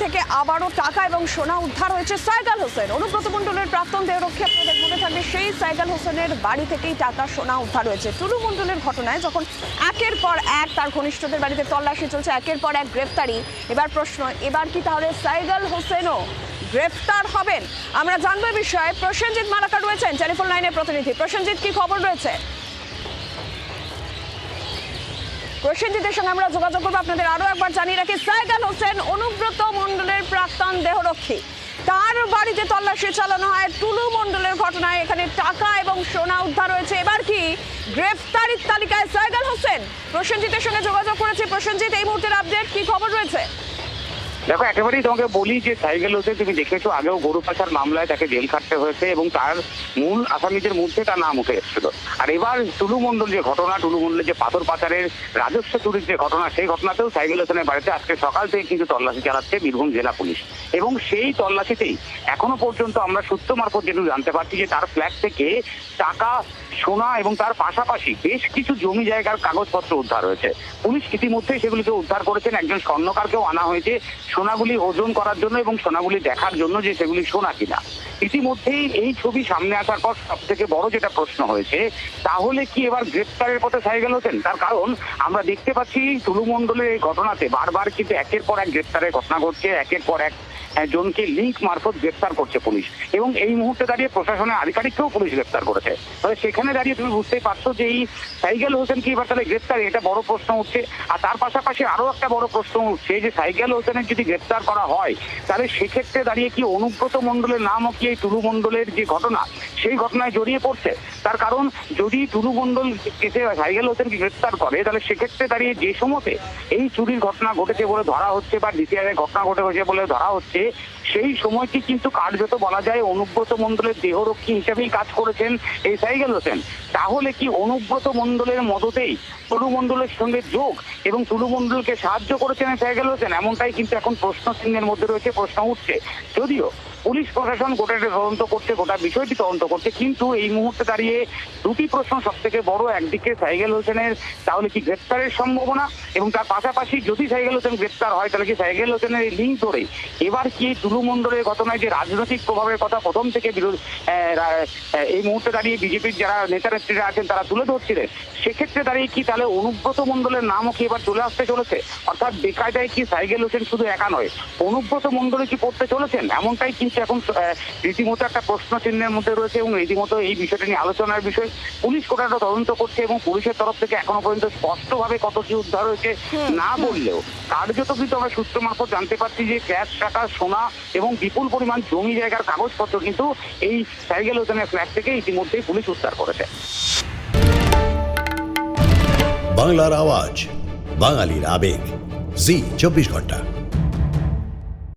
থেকে আবারও টাকা এবং সোনা উদ্ধার হয়েছে। সাইগাল হোসেন, অনুব্রত মণ্ডলের প্রাক্তন দেহরক্ষী, আপনাদের মনে থাকবে সেই সাইগাল হোসেনের বাড়ি থেকেই টাকা সোনা উদ্ধার হয়েছে। টুলু মণ্ডলের ঘটনায় যখন একের পর এক তার ঘনিষ্ঠদের বাড়িতে তল্লাশি চলছে, একের পর এক গ্রেফতারি, এবার প্রশ্ন, এবার কি তাহলে সাইগাল হোসেনও গ্রেফতার হবেন? আমরা জানবো এই বিষয়ে। প্রসেনজিৎ মালাকার রয়েছেন টেলিফোন লাইনের প্রতিনিধি। প্রসেনজিৎ, কি খবর রয়েছে? প্রসেনজিতের সঙ্গে আমরা যোগাযোগ করবো। আপনাদের আরো একবার জানিয়ে রাখি, সাইগাল হোসেন অনুব্রত মণ্ডলের প্রাক্তন দেহরক্ষী, তার বাড়িতে তল্লাশি চালানো হয়। টুলু মণ্ডলের ঘটনায় এখানে টাকা এবং সোনা উদ্ধার হয়েছে। এবার কি গ্রেফতারির তালিকায় সাইগাল হোসেন? প্রসেনজিতের সঙ্গে যোগাযোগ করেছে। প্রসেনজিৎ, এই মুহূর্তের আপডেট, কি খবর রয়েছে? দেখো, একেবারেই তোমাকে বলি যে সাইগাল হোসেন, তুমি দেখেছো আগেও গরু পাচার মামলায় তাকে জেল খাটতে হয়েছে এবং তার মূল আসামিদের মধ্যে তার নাম উঠে এসেছিল। আর এবার টুলু মণ্ডল যে ঘটনা, টুলু মণ্ডলের যে পাথর পাচারের রাজস্ব চুরির যে ঘটনা, সেই ঘটনাতেও সাইগাল হোসেনের বাড়িতে আজকে সকাল থেকে কিন্তু তল্লাশি চালাচ্ছে বীরভূম জেলা পুলিশ। এবং সেই তল্লাশিতেই এখনো পর্যন্ত আমরা সূত্র মারফত যেটুকু জানতে পারছি যে তার ফ্ল্যাট থেকে টাকা, সোনা এবং তার পাশাপাশি বেশ কিছু জমি জায়গার কাগজপত্র উদ্ধার হয়েছে। পুলিশ ইতিমধ্যেই সেগুলিকে উদ্ধার করেছেন। একজন স্বর্ণকারকেও আনা হয়েছে সোনাগুলি ওজন করার জন্য এবং সোনাগুলি দেখার জন্য যে সেগুলি সোনা কিনা। ইতিমধ্যেই এই ছবি সামনে আসার পর সব থেকে বড় যেটা প্রশ্ন হয়েছে, তাহলে কি এবার গ্রেপ্তারের পথে সাইগাল হোসেন? তার কারণ আমরা দেখতে পাচ্ছি টুলু মণ্ডলের এই ঘটনাতে বারবার কিন্তু একের পর এক গ্রেপ্তারের ঘটনা ঘটছে, একের পর এক জনকে লিঙ্ক মারফত গ্রেপ্তার করছে পুলিশ। এবং এই মুহূর্তে দাঁড়িয়ে প্রশাসনের আধিকারিককেও পুলিশ গ্রেপ্তার করেছে। তবে সেখানে দাঁড়িয়ে তুমি বুঝতেই পারছো যে এই সাইগাল হোসেন কি এবার তাহলে গ্রেপ্তার, এটা বড় প্রশ্ন উঠছে। আর তার পাশাপাশি আরো একটা বড় প্রশ্ন উঠছে যে সাইগাল হোসেনের যদি গ্রেপ্তার করা হয়, তাহলে সেক্ষেত্রে দাঁড়িয়ে কি অনুব্রত মণ্ডলের নামও কি এই টুলু মণ্ডলের যে ঘটনা সেই ঘটনায় জড়িয়ে পড়ছে? তার কারণ যদি টুলু মণ্ডল কেসে সাইগাল হোসেনকে গ্রেপ্তার করে, তাহলে সেক্ষেত্রে দাঁড়িয়ে যে সময়তে এই চুরির ঘটনা ঘটেছে বলে ধরা হচ্ছে বা ডিসিআর এর ঘটনা ঘটেছে বলে ধরা হচ্ছে, সেই সময়টি কিন্তু কার্যত বলা যায় অনুব্রত মণ্ডলের দেহরক্ষী হিসেবেই কাজ করেছেন এই সাইগাল হোসেন। তাহলে কি অনুব্রত মণ্ডলের মদতেই টুলু মণ্ডলের সঙ্গে যোগ এবং টুলু মণ্ডলকে সাহায্য করেছেন সাইগাল হোসেন? এমনটাই কিন্তু এখন প্রশ্ন চিহ্নের মধ্যে রয়েছে, প্রশ্ন উঠছে। যদিও পুলিশ প্রশাসন গোটাটা তদন্ত করছে, গোটা বিষয়টি তদন্ত করছে, কিন্তু এই মুহূর্তে দাঁড়িয়ে দুটি প্রশ্ন সব থেকে বড়। একদিকে সাইগাল হোসেনের তাহলে কি গ্রেপ্তারের সম্ভাবনা, এবং তার পাশাপাশি যদি সাইগাল হোসেন গ্রেপ্তার হয়, তাহলে কি সাইগাল হোসেনের এই লিঙ্ক ধরে এবার কি টুলু মণ্ডলের ঘটনায় যে রাজনৈতিক প্রভাবের কথা প্রথম থেকে এই মুহূর্তে দাঁড়িয়ে বিজেপির যারা নেতা নেত্রীরা আছেন তারা তুলে ধরছিলেন, সেক্ষেত্রে দাঁড়িয়ে কি তাহলে অনুব্রত মণ্ডলের নামও কি এবার চলে আসতে চলেছে? অর্থাৎ বেকায়দায় কি সাইগাল হোসেন শুধু একা নয়, অনুব্রত মণ্ডলে কি পড়তে চলেছেন? এমনটাই কিন্তু এখন রীতিমতো একটা প্রশ্ন চিহ্নের মধ্যে রয়েছে এবং রীতিমতো এই বিষয়টা নিয়ে আলোচনার বিষয়। পুলিশ কোটাটা তদন্ত করছে এবং পুলিশের তরফ থেকে এখনো পর্যন্ত স্পষ্টভাবে কত কি উদ্ধার হয়েছে না বললেও কার্যত কিন্তু আমরা সূত্র মারফত জানতে পারছি যে ক্যাশ, টাকা, সোনা এবং বিপুল পরিমাণ জমি জায়গার কাগজপত্র কিন্তু এই সাইগাল হোসেনের ফ্ল্যাট থেকে ইতিমধ্যেই পুলিশ উদ্ধার করেছে। বাংলার আওয়াজ, বাঙালির আবেগ, জি 24 ঘন্টা।